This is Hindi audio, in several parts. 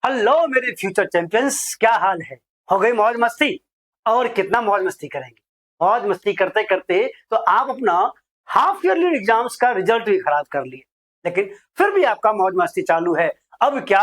हेलो मेरे फ्यूचर चैंपियंस, क्या हाल है? हो गई मौज मस्ती? और कितना मौज मस्ती करेंगे। मौज मस्ती करते करते तो आप अपना हाफ ईयरली एग्जाम्स का रिजल्ट भी खराब कर लिए, लेकिन फिर भी आपका मौज मस्ती चालू है। अब क्या,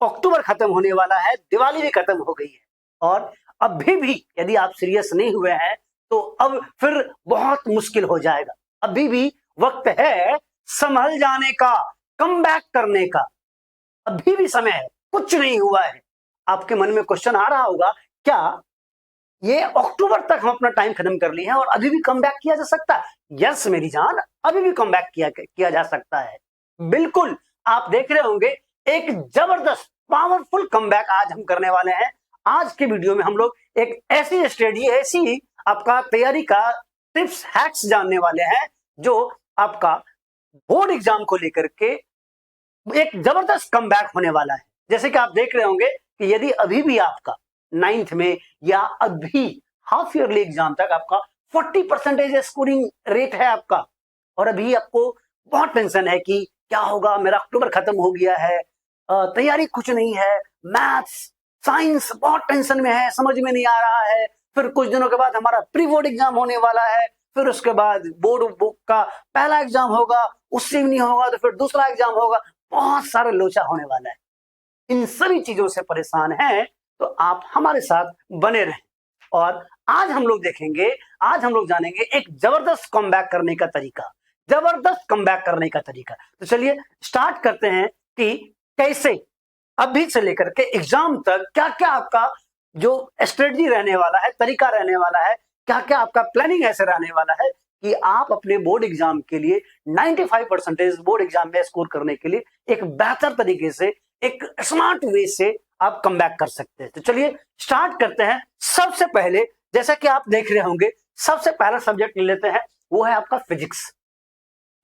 अक्टूबर खत्म होने वाला है, दिवाली भी खत्म हो गई है, और अभी भी यदि आप सीरियस नहीं हुए हैं तो अब फिर बहुत मुश्किल हो जाएगा। अभी भी वक्त है संभल जाने का, कम बैक करने का। अभी भी समय है, कुछ नहीं हुआ है। आपके मन में क्वेश्चन आ रहा होगा, क्या ये अक्टूबर तक हम अपना टाइम खत्म कर लिए हैं और अभी भी कम बैक किया जा सकता है? यस मेरी जान, अभी भी कम बैक किया जा सकता है। बिल्कुल, आप देख रहे होंगे एक जबरदस्त पावरफुल कमबैक आज हम करने वाले हैं। आज के वीडियो में हम लोग एक ऐसी स्ट्रेटजी, ऐसी आपका तैयारी का टिप्स हैक्स जानने वाले हैं जो आपका बोर्ड एग्जाम को लेकर के एक जबरदस्त कमबैक होने वाला है। जैसे कि आप देख रहे होंगे कि यदि अभी भी आपका 9th में या अभी हाफ ईयरली एग्जाम तक आपका 40% स्कोरिंग रेट है आपका, और अभी आपको बहुत टेंशन है कि क्या होगा, मेरा अक्टूबर खत्म हो गया है, तैयारी कुछ नहीं है, मैथ्स साइंस बहुत टेंशन में है, समझ में नहीं आ रहा है, फिर कुछ दिनों के बाद हमारा प्री बोर्ड एग्जाम होने वाला है, फिर उसके बाद बोर्ड बुक का पहला एग्जाम होगा, उससे भी नहीं होगा तो फिर दूसरा एग्जाम होगा, बहुत सारे लोचा होने वाला है। इन सभी चीजों से परेशान हैं तो आप हमारे साथ बने रहें, और आज हम लोग देखेंगे, आज हम लोग जानेंगे एक जबरदस्त कमबैक करने का तरीका, जबरदस्त कमबैक करने का तरीका। तो चलिए स्टार्ट करते हैं कि कैसे अभी से लेकर के एग्जाम तक क्या क्या आपका जो स्ट्रेटजी रहने वाला है, तरीका रहने वाला है, क्या क्या आपका प्लानिंग ऐसे रहने वाला है कि आप अपने बोर्ड एग्जाम के लिए 95% बोर्ड एग्जाम में स्कोर करने के लिए एक बेहतर तरीके से, एक स्मार्ट वे से आप कम बैक कर सकते हैं। तो चलिए स्टार्ट करते हैं। सबसे पहले, जैसा कि आप देख रहे होंगे, सबसे पहला सब्जेक्ट ले लेते हैं, वो है आपका फिजिक्स।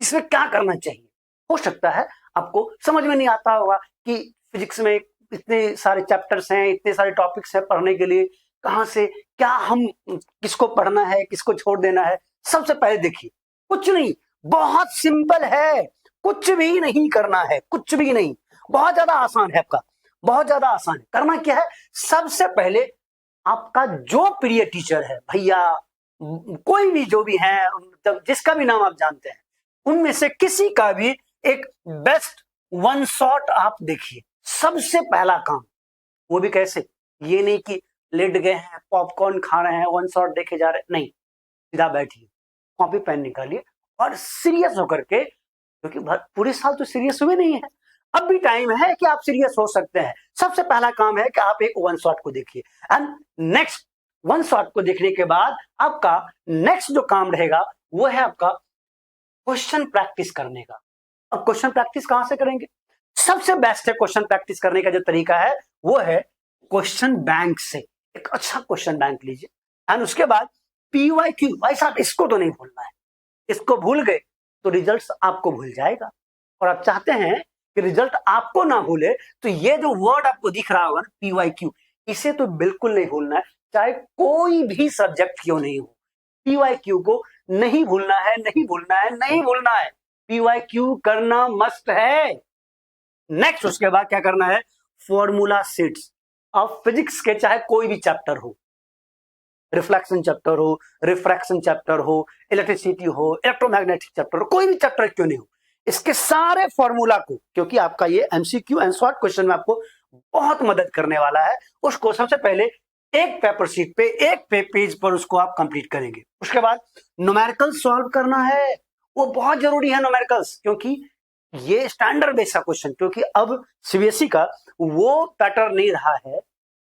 इसमें क्या करना चाहिए? हो सकता है आपको समझ में नहीं आता होगा कि फिजिक्स में इतने सारे चैप्टर्स हैं, इतने सारे टॉपिक्स हैं पढ़ने के लिए, कहां से क्या, हम किसको पढ़ना है, किसको छोड़ देना है। सबसे पहले देखिए, कुछ नहीं, बहुत सिंपल है, कुछ भी नहीं करना है, कुछ भी नहीं, बहुत ज्यादा आसान है आपका, बहुत ज्यादा आसान है। करना क्या है, सबसे पहले आपका जो प्रिय टीचर है, भैया कोई भी जो भी है, जिसका भी नाम आप जानते हैं, उनमें से किसी का भी एक बेस्ट वन शॉट आप देखिए। सबसे पहला काम, वो भी कैसे, ये नहीं कि लेट गए हैं, पॉपकॉर्न खा रहे हैं, वन शॉट देखे जा रहे, नहीं, सीधा बैठिए, कॉपी पेन निकालिए और सीरियस होकर के, क्योंकि पूरे साल तो सीरियस हुए नहीं है, अब भी टाइम है कि आप सीरियस हो सकते हैं। सबसे पहला काम है कि आप एक वन शॉट को देखिए, एंड नेक्स्ट वन शॉट को देखने के बाद आपका नेक्स्ट जो काम रहेगा वो है आपका क्वेश्चन प्रैक्टिस करने का। अब क्वेश्चन प्रैक्टिस कहां से करेंगे? सबसे बेस्ट है क्वेश्चन प्रैक्टिस करने का जो तरीका है वो है क्वेश्चन बैंक से। एक अच्छा क्वेश्चन बैंक लीजिए, एंड उसके बाद PYQ। भाई साहब, इसको तो नहीं भूलना है, इसको भूल गए तो रिजल्ट आपको भूल जाएगा, और आप चाहते हैं कि रिजल्ट आपको ना भूले, तो ये जो वर्ड आपको दिख रहा होगा ना, PYQ, इसे तो बिल्कुल नहीं भूलना है, चाहे कोई भी सब्जेक्ट क्यों नहीं हो। PYQ को नहीं भूलना है, नहीं भूलना है, नहीं भूलना है, PYQ करना मस्ट है। नेक्स्ट उसके बाद क्या करना है, फॉर्मूला सीट्स। अब फिजिक्स के चाहे कोई भी चैप्टर हो, रिफ्लेक्शन चैप्टर हो, रिफ्रैक्शन चैप्टर हो, इलेक्ट्रिसिटी हो, इलेक्ट्रोमैग्नेटिक चैप्टर हो, कोई भी चैप्टर क्यों नहीं हो, इसके सारे फॉर्मूला को, क्योंकि आपका ये MCQ एंड शॉर्ट क्वेश्चन में आपको बहुत मदद करने वाला है, उसको सबसे पहले एक पेपर शीट पे, एक पेज पर उसको आप कंप्लीट करेंगे। उसके बाद न्यूमेरिकल सॉल्व करना है, वो बहुत जरूरी है न्यूमेरिकल्स, क्योंकि ये स्टैंडर्ड बेस का क्वेश्चन, क्योंकि अब CBSE का वो पैटर्न नहीं रहा है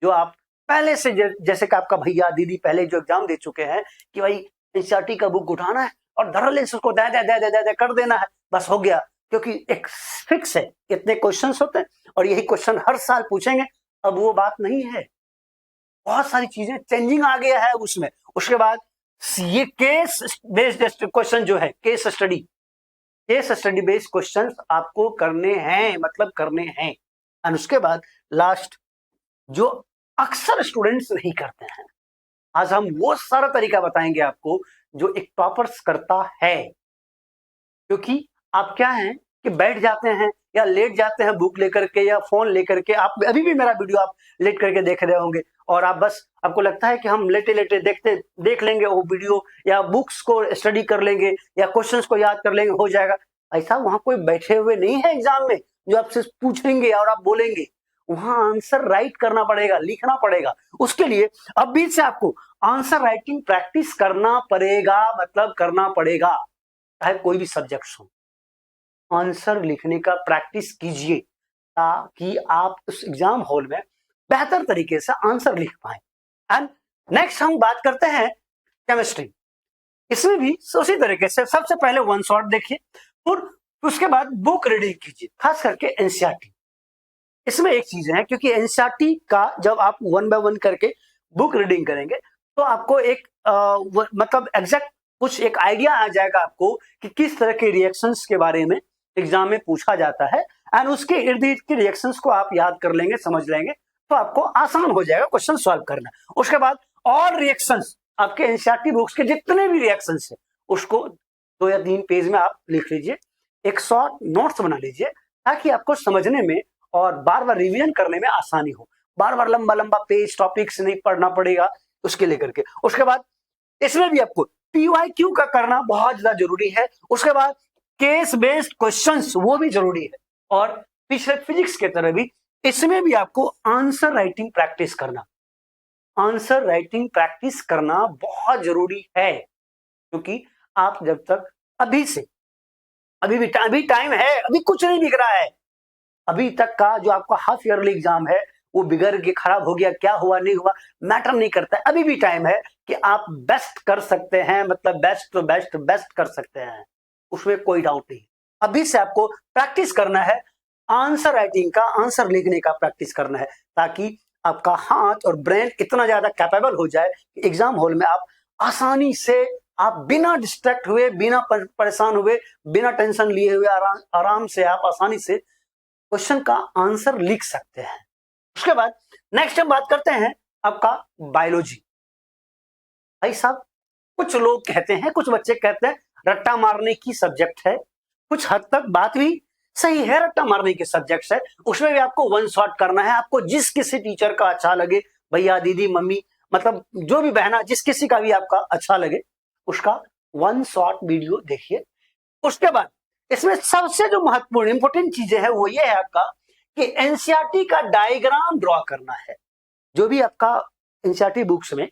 जो आप पहले से, जैसे कि आपका भैया दीदी पहले जो एग्जाम दे चुके हैं कि भाई NCERT का बुक उठाना है और धड़ल्ले से उसको दे दे दे दे दे कर देना है, बस हो गया, क्योंकि एक फिक्स है, इतने क्वेश्चंस होते हैं और यही क्वेश्चन हर साल पूछेंगे। अब वो बात नहीं है, बहुत सारी चीजें चेंजिंग आ गया है उसमें। उसके बाद ये केस बेस्ड क्वेश्चन जो है, केस स्टडी बेस्ड क्वेश्चंस आपको करने हैं, मतलब करने हैं। और उसके बाद लास्ट, जो अक्सर स्टूडेंट्स नहीं करते हैं, आज हम वो सारा तरीका बताएंगे आपको जो एक टॉपर्स करता है। क्योंकि आप क्या है कि बैठ जाते हैं या लेट जाते हैं बुक लेकर के या फोन लेकर के, आप अभी भी मेरा वीडियो आप लेट करके देख रहे होंगे और आप बस आपको लगता है कि हम लेटे लेटे देख लेंगे वो वीडियो या बुक्स को स्टडी कर लेंगे या क्वेश्चंस को याद कर लेंगे, हो जाएगा। ऐसा वहां कोई बैठे हुए नहीं है एग्जाम में जो आपसे पूछेंगे और आप बोलेंगे। वहां आंसर राइट करना पड़ेगा, लिखना पड़ेगा। उसके लिए अभी से आपको आंसर राइटिंग प्रैक्टिस करना पड़ेगा, मतलब करना पड़ेगा, चाहे कोई भी सब्जेक्ट हो। आंसर लिखने का प्रैक्टिस कीजिए ताकि आप उस एग्जाम हॉल में बेहतर तरीके से आंसर लिख पाए। एंड नेक्स्ट हम बात करते हैं केमिस्ट्री। इसमें भी उसी तरीके से सबसे पहले वन शॉट देखिए और उसके बाद बुक रीडिंग कीजिए, खास करके एनसीईआरटी। इसमें एक चीज है, क्योंकि एनसीईआरटी का जब आप वन बाय वन करके बुक रीडिंग करेंगे तो आपको एक मतलब एग्जैक्ट कुछ एक आइडिया आ जाएगा आपको कि किस तरह के रिएक्शंस के बारे में एग्जाम में पूछा जाता है। एंड उसके इर्द गिर्द के रिएक्शंस को आप याद कर लेंगे, समझ लेंगे, तो आपको आसान हो जाएगा क्वेश्चन सॉल्व करना। उसके बाद और रिएक्शंस, आपके एनसीईआरटी बुक्स के जितने भी रिएक्शंस है उसको 2 या 3 पेज में आप लिख लीजिए, एक शॉर्ट नोट्स बना लीजिए ताकि आपको समझने में और बार बार रिवीजन करने में आसानी हो। बार बार लंबा लंबा पेज टॉपिक्स नहीं पढ़ना पड़ेगा उसके लेकर के। उसके बाद इसमें भी आपको पीवाईक्यू का करना बहुत ज्यादा जरूरी है। उसके बाद केस बेस्ड क्वेश्चंस वो भी जरूरी है। और पिछले फिजिक्स के तरह भी इसमें भी आपको आंसर राइटिंग प्रैक्टिस करना, आंसर राइटिंग प्रैक्टिस करना बहुत जरूरी है। क्योंकि आप जब तक अभी से अभी टाइम है, अभी कुछ नहीं बिगड़ा है। अभी तक का जो आपका हाफ ईयरली एग्जाम है वो बिगड़ के खराब हो गया, क्या हुआ नहीं हुआ मैटर नहीं करता है। अभी भी टाइम है कि आप बेस्ट कर सकते हैं, मतलब बेस्ट तो बेस्ट कर सकते हैं, उसमें कोई डाउट नहीं। अभी से आपको प्रैक्टिस करना है आंसर राइटिंग का, आंसर लिखने का प्रैक्टिस करना है, ताकि आपका हाथ और ब्रेन इतना ज्यादा कैपेबल हो जाए कि एग्जाम हॉल में आप आसानी से, आप बिना डिस्ट्रैक्ट हुए, बिना परेशान हुए, बिना टेंशन लिए हुए आराम से आप आसानी से क्वेश्चन का आंसर लिख सकते हैं। उसके बाद नेक्स्ट हम बात करते हैं आपका बायोलॉजी। भाई साहब, कुछ लोग कहते हैं, कुछ बच्चे कहते हैं रट्टा मारने की सब्जेक्ट है। कुछ हद तक बात भी सही है, रट्टा मारने के सब्जेक्ट है, उसमें भी आपको वन शॉट करना है। आपको जिस किसी टीचर का अच्छा लगे, भैया दीदी मम्मी, मतलब जो भी बहना, जिस किसी का भी आपका अच्छा लगे उसका वन शॉट वीडियो देखिए। उसके बाद इसमें सबसे जो महत्वपूर्ण इंपोर्टेंट चीजें हैं वो ये है आपका कि एनसीईआरटी का डायग्राम ड्रॉ करना है। जो भी आपका एनसीईआरटी बुक्स में,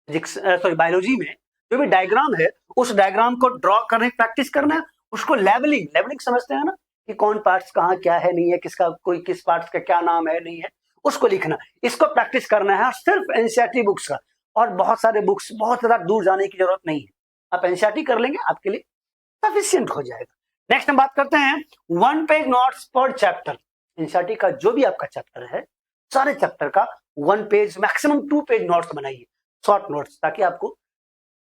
बायोलॉजी में जो भी डायग्राम है उस डायग्राम को ड्रॉ करने की प्रैक्टिस करना है। उसको लेवलिंग समझते हैं ना, कि कौन पार्ट्स कहाँ क्या है नहीं है, किसका कोई किस पार्ट्स का क्या नाम है नहीं है, उसको लिखना, इसको प्रैक्टिस करना है। और सिर्फ एनसीईआरटी बुक्स का, और बहुत सारे बुक्स, बहुत ज्यादा दूर जाने की जरूरत नहीं है। आप एनसीईआरटी कर लेंगे आपके लिए सफिशिएंट हो जाएगा। नेक्स्ट हम बात करते हैं 1 पेज नोट्स पर चैप्टर। एनसीईआरटी का जो भी आपका चैप्टर है, सारे चैप्टर का 1 पेज मैक्सिमम 2 पेज नोट्स बनाइए, शॉर्ट नोट्स, ताकि आपको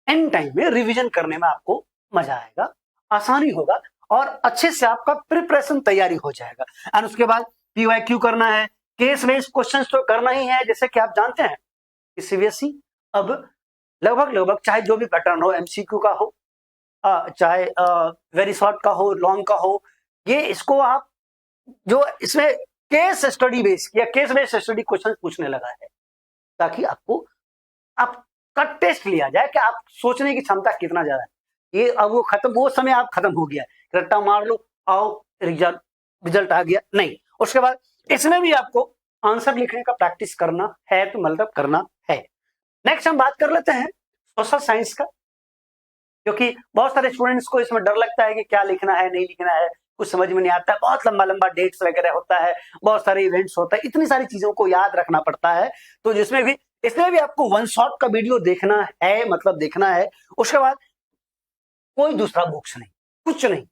एंड टाइम में रिवीजन करने में आपको मजा आएगा, आसानी होगा और अच्छे से आपका प्रिपरेशन तैयारी हो जाएगा। एंड उसके बाद पीवाईक्यू करना है, केस बेस्ड क्वेश्चंस तो करना ही है। जैसे कि आप जानते हैं कि सीबीएसई अब लगभग चाहे जो भी पैटर्न हो, एमसीक्यू का हो, चाहे वेरी शॉर्ट का हो, लॉन्ग का हो, ये इसको आप जो इसमें केस स्टडी बेस या केस बेस्ड स्टडी क्वेश्चन पूछने लगा है, ताकि आपको आपका टेस्ट लिया जाए कि आप सोचने की क्षमता कितना ज्यादा है। ये अब वो खत्म, वो समय आप खत्म हो गया, रट्टा मार लो आओ रिजल्ट आ गया, नहीं। उसके बाद इसमें भी आपको आंसर लिखने का प्रैक्टिस करना है, तो मतलब करना है। नेक्स्ट हम बात कर लेते हैं सोशल साइंस का, क्योंकि बहुत सारे स्टूडेंट्स को इसमें डर लगता है कि क्या लिखना है नहीं लिखना है, कुछ समझ में नहीं आता है, बहुत लंबा लंबा डेट्स वगैरह होता है, बहुत सारे इवेंट्स होता है, इतनी सारी चीजों को याद रखना पड़ता है। तो इसमें भी आपको वन शॉट का वीडियो देखना है, मतलब देखना है। उसके बाद कोई दूसरा बुक्स नहीं, कुछ नहीं,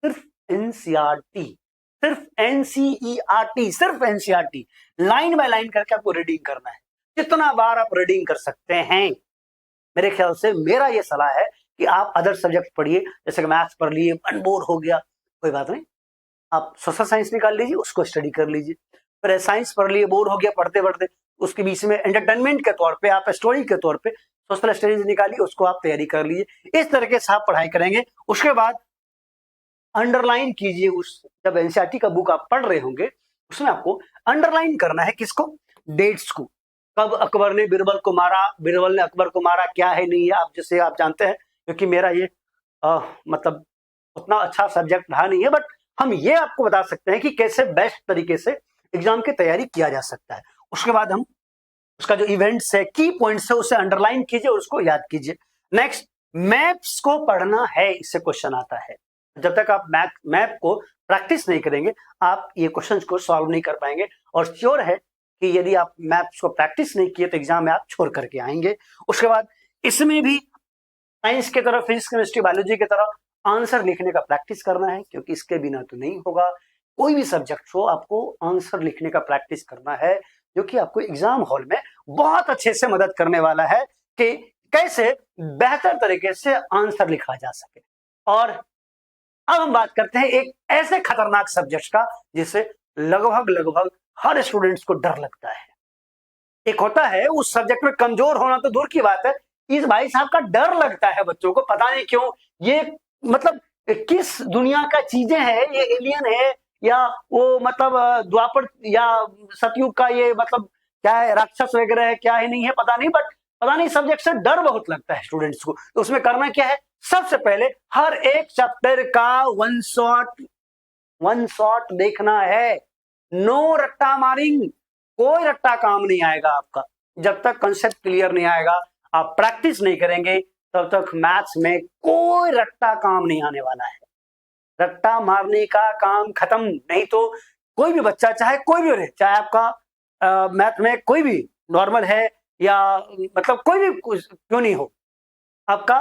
सिर्फ एनसीईआरटी, सिर्फ एनसीईआरटी लाइन बाय लाइन करके आपको रीडिंग करना है। जितना बार आप रीडिंग कर सकते हैं, मेरे ख्याल से मेरा ये सलाह है कि आप अदर सब्जेक्ट पढ़िए। जैसे कि मैथ्स पढ़ लिए, मन बोर हो गया, कोई बात नहीं, आप सोशल साइंस निकाल लीजिए, उसको स्टडी कर लीजिए। फिर साइंस पढ़ लिए, बोर हो गया पढ़ते पढ़ते, उसके बीच में एंटरटेनमेंट के तौर पे आप स्टोरी के तौर पे सोशल स्टडीज निकालिए, उसको आप तैयारी कर लीजिए। इस तरीके से आप पढ़ाई करेंगे। उसके बाद अंडरलाइन कीजिए। उस जब एनसीईआरटी का बुक आप पढ़ रहे होंगे उसमें आपको अंडरलाइन करना है किसको, डेट्स को, कब अकबर ने बीरबल को मारा, बीरबल ने अकबर को मारा, क्या है नहीं है, आप जैसे आप जानते हैं, क्योंकि मेरा ये मतलब उतना अच्छा सब्जेक्ट रहा नहीं है, बट हम ये आपको बता सकते हैं कि कैसे बेस्ट तरीके से एग्जाम की तैयारी किया जा सकता है। उसके बाद हम उसका जो इवेंट्स है, की पॉइंट्स है, उसे अंडरलाइन कीजिए और उसको याद कीजिए। नेक्स्ट, मैप्स को पढ़ना है, इससे क्वेश्चन आता है। जब तक आप मैप को प्रैक्टिस नहीं करेंगे आप ये क्वेश्चंस को सॉल्व नहीं कर पाएंगे, और श्योर है कि यदि आप मैप्स को प्रैक्टिस नहीं किए तो एग्जाम में आप छोड़ करके आएंगे। उसके बाद इसमें भी साइंस की तरह, फिजिक्स केमिस्ट्री बायोलॉजी की तरह आंसर लिखने का प्रैक्टिस करना है, क्योंकि इसके बिना तो नहीं होगा। कोई भी सब्जेक्ट हो आपको आंसर लिखने का प्रैक्टिस करना है, जो कि आपको एग्जाम हॉल में बहुत अच्छे से मदद करने वाला है कि कैसे बेहतर तरीके से आंसर लिखा जा सके। और अब हम बात करते हैं एक ऐसे खतरनाक सब्जेक्ट का जिससे लगभग हर स्टूडेंट्स को डर लगता है। एक होता है उस सब्जेक्ट में कमजोर होना तो दूर की बात है, इस भाई साहब का डर लगता है बच्चों को, पता नहीं क्यों। ये मतलब किस दुनिया का चीजें हैं, ये एलियन है या वो मतलब द्वापर या सतयुग का ये मतलब क्या है, राक्षस वगैरह है, क्या है नहीं है पता नहीं, बट पता नहीं सब्जेक्ट से डर बहुत लगता है स्टूडेंट्स को। तो उसमें करना क्या है, सबसे पहले हर एक चैप्टर का वन शॉट देखना है। नो रट्टा मारिंग, कोई रट्टा काम नहीं आएगा आपका। जब तक कंसेप्ट क्लियर नहीं आएगा, आप प्रैक्टिस नहीं करेंगे, तब तक मैथ्स में कोई रट्टा काम नहीं आने वाला है। रट्टा मारने का काम खत्म। नहीं तो कोई भी बच्चा, चाहे कोई भी रहे, चाहे आपका मैथ में कोई भी नॉर्मल है या मतलब कोई भी क्यों नहीं हो, आपका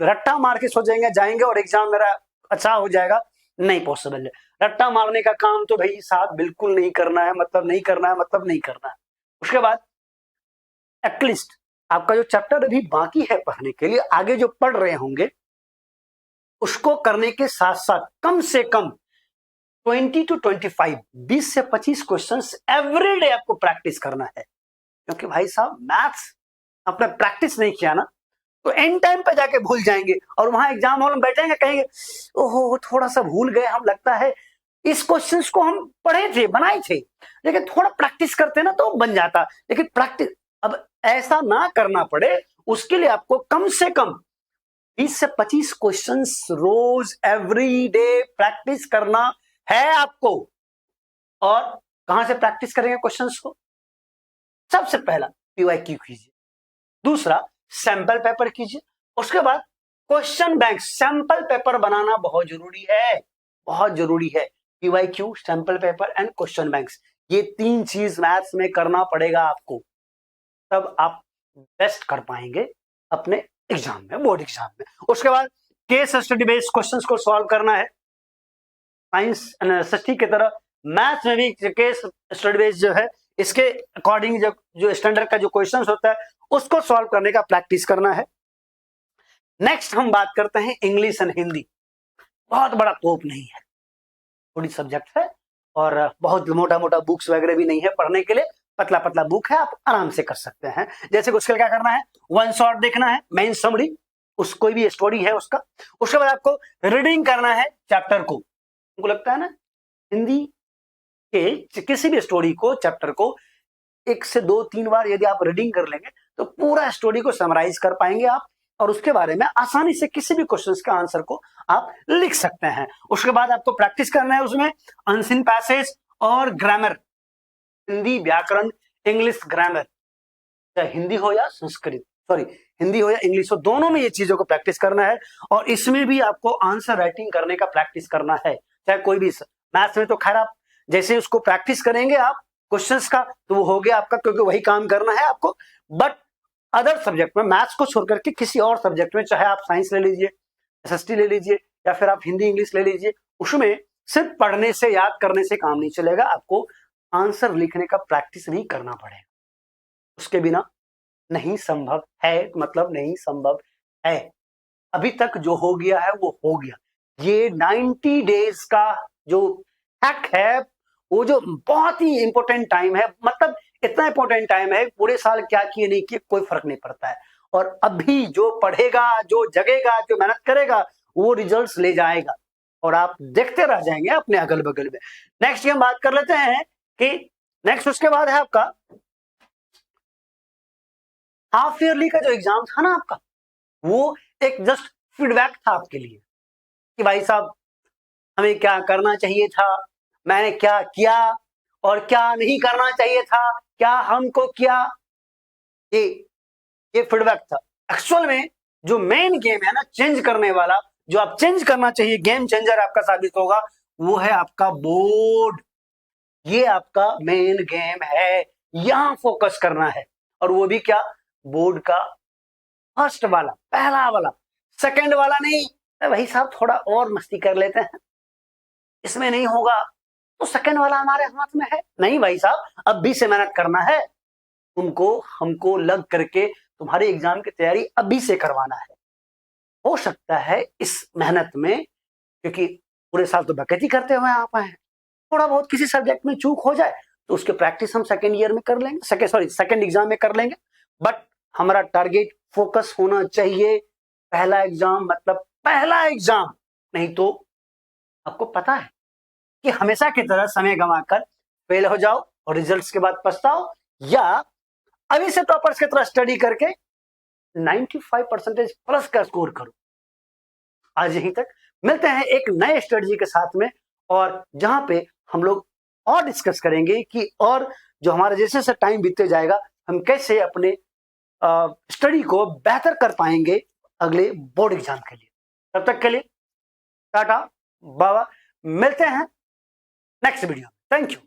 रट्टा मार के सोचेंगे जाएंगे और एग्जाम मेरा अच्छा हो जाएगा, नहीं पॉसिबल है। रट्टा मारने का काम तो भाई साहब बिल्कुल नहीं करना है, मतलब नहीं करना है, मतलब नहीं करना है। उसके बाद एटलीस्ट आपका जो चैप्टर अभी बाकी है पढ़ने के लिए, आगे जो पढ़ रहे होंगे, उसको करने के साथ साथ कम से कम 20 to 25, 20 से 25 क्वेश्चंस एवरीडे आपको प्रैक्टिस करना है। क्योंकि भाई साहब मैथ्स आपने प्रैक्टिस नहीं किया ना तो एंड टाइम पे जाके भूल जाएंगे, और वहां एग्जाम हॉल में बैठेंगे कहेंगे ओहो थोड़ा सा भूल गए हम, लगता है इस क्वेश्चंस को हम पढ़े थे, बनाए थे, लेकिन थोड़ा प्रैक्टिस करते ना तो बन जाता। लेकिन प्रैक्टिस अब ऐसा ना करना पड़े, उसके लिए आपको कम से कम 20 से 25 क्वेश्चंस रोज एवरी डे प्रैक्टिस करना है आपको। और कहां से प्रैक्टिस करेंगे क्वेश्चंस को? सबसे पहला पीवाईक्यू कीजिए, दूसरा सैंपल पेपर कीजिए, उसके बाद क्वेश्चन बैंक। सैंपल पेपर बनाना बहुत जरूरी है, बहुत जरूरी है। PYQ, sample paper and question banks, ये 3 चीज मैथ्स में करना पड़ेगा आपको, तब आप बेस्ट कर पाएंगे अपने एग्जाम में, बोर्ड एग्जाम में। उसके बाद केस स्टडी बेस्ड क्वेश्चंस को सॉल्व करना है। साइंस एनालिसिस की तरह मैथ्स में भी केस स्टडी बेस्ड जो है, इसके अकॉर्डिंग जो स्टैंडर्ड का जो क्वेश्चंस होता है उसको सॉल्व करने का प्रैक्टिस करना है। नेक्स्ट हम बात करते हैं इंग्लिश एंड हिंदी। बहुत बड़ा तोप नहीं है, थोड़ी सब्जेक्ट है और बहुत मोटा मोटा बुक्स वगैरह भी नहीं है पढ़ने के लिए, पतला पतला बुक है, आप आराम से कर सकते हैं। जैसे कि उसके क्या करना है, वन शॉट देखना है, मेन समरी, उस कोई भी स्टोरी है उसका। उसके बाद आपको रीडिंग करना है चैप्टर को। उनको लगता है ना हिंदी के किसी भी स्टोरी को, चैप्टर को 1 से 2-3 बार यदि आप रीडिंग कर लेंगे तो पूरा स्टोरी को समराइज कर पाएंगे आप, और उसके बारे में आसानी से किसी भी क्वेश्चंस का आंसर को आप लिख सकते हैं। उसके बाद आपको प्रैक्टिस करना है उसमें अनसीन पैसेज और ग्रामर, हिंदी व्याकरण, इंग्लिश ग्रामर, चाहे हिंदी हो या संस्कृत, सॉरी हिंदी हो या इंग्लिश हो, दोनों में ये चीजों को प्रैक्टिस करना है। और इसमें भी आपको आंसर राइटिंग करने का प्रैक्टिस करना है, चाहे कोई भी। मैथ्स में तो खैर आप जैसे उसको प्रैक्टिस करेंगे आप क्वेश्चंस का तो वो हो गया आपका, क्योंकि वही काम करना है आपको। बट अदर सब्जेक्ट में, मैथ्स को छोड़कर के किसी और सब्जेक्ट में, चाहे आप साइंस ले लीजिए, एसएसटी ले लीजिए, या फिर आप हिंदी इंग्लिश ले लीजिए, उसमें सिर्फ पढ़ने से, याद करने से काम नहीं चलेगा, आपको आंसर लिखने का प्रैक्टिस भी करना पड़ेगा। उसके बिना नहीं संभव है, मतलब नहीं संभव है। अभी तक जो हो गया है वो हो गया। ये 90 डेज का जो हैक है, वो जो बहुत ही इंपॉर्टेंट टाइम है, मतलब इतना इंपॉर्टेंट टाइम है, पूरे साल क्या किए नहीं किए कोई फर्क नहीं पड़ता है। और अभी जो पढ़ेगा, जो जगेगा, जो मेहनत करेगा, वो रिजल्ट्स ले जाएगा। और आप देखते रह जाएंगे अपने अगल बगल में। नेक्स्ट हम बात कर लेते हैं कि नेक्स्ट उसके बाद है आपका हाफ ईयरली का जो एग्जाम था ना आपका, वो एक जस्ट फीडबैक था आपके लिए कि भाई साहब हमें क्या करना चाहिए था, मैंने क्या किया और क्या नहीं करना चाहिए था, क्या हमको किया, ये फीडबैक था। एक्चुअल में जो मेन गेम है ना चेंज करने वाला, जो आप चेंज करना चाहिए, गेम चेंजर आपका साबित होगा, वो है आपका बोर्ड। ये आपका मेन गेम है, यहां फोकस करना है। और वो भी क्या, बोर्ड का फर्स्ट वाला, पहला वाला, सेकंड वाला नहीं। भाई साहब थोड़ा और मस्ती कर लेते हैं, इसमें नहीं होगा तो सेकंड वाला हमारे हाथ में है। नहीं भाई साहब, अब भी से मेहनत करना है तुमको, हमको लग करके तुम्हारे एग्जाम की तैयारी अभी से करवाना है। हो सकता है इस मेहनत में, क्योंकि पूरे साल तो बकैती करते हुए आप आए हैं, थोड़ा बहुत किसी सब्जेक्ट में चूक हो जाए तो उसके प्रैक्टिस हम सेकेंड ईयर में कर लेंगे, सेकेंड एग्जाम में कर लेंगे। बट हमारा टारगेट फोकस होना चाहिए, पहला एग्जाम मतलब पहला एग्जाम। नहीं तो आपको पता है कि हमेशा की तरह समय गंवाकर फेल हो जाओ और रिजल्ट्स के बाद पछताओ, या अभी से टॉपर्स की तरह स्टडी करके 95% प्लस का स्कोर करो। आज यहीं तक, मिलते हैं एक नए स्ट्रेटजी के साथ में, और जहां पे हम लोग और डिस्कस करेंगे कि और जो हमारा जैसे जैसे टाइम बीतते जाएगा हम कैसे अपने स्टडी को बेहतर कर पाएंगे अगले बोर्ड एग्जाम के लिए। तब तक के लिए टाटा बाबा, मिलते हैं नेक्स्ट वीडियो। Thank you.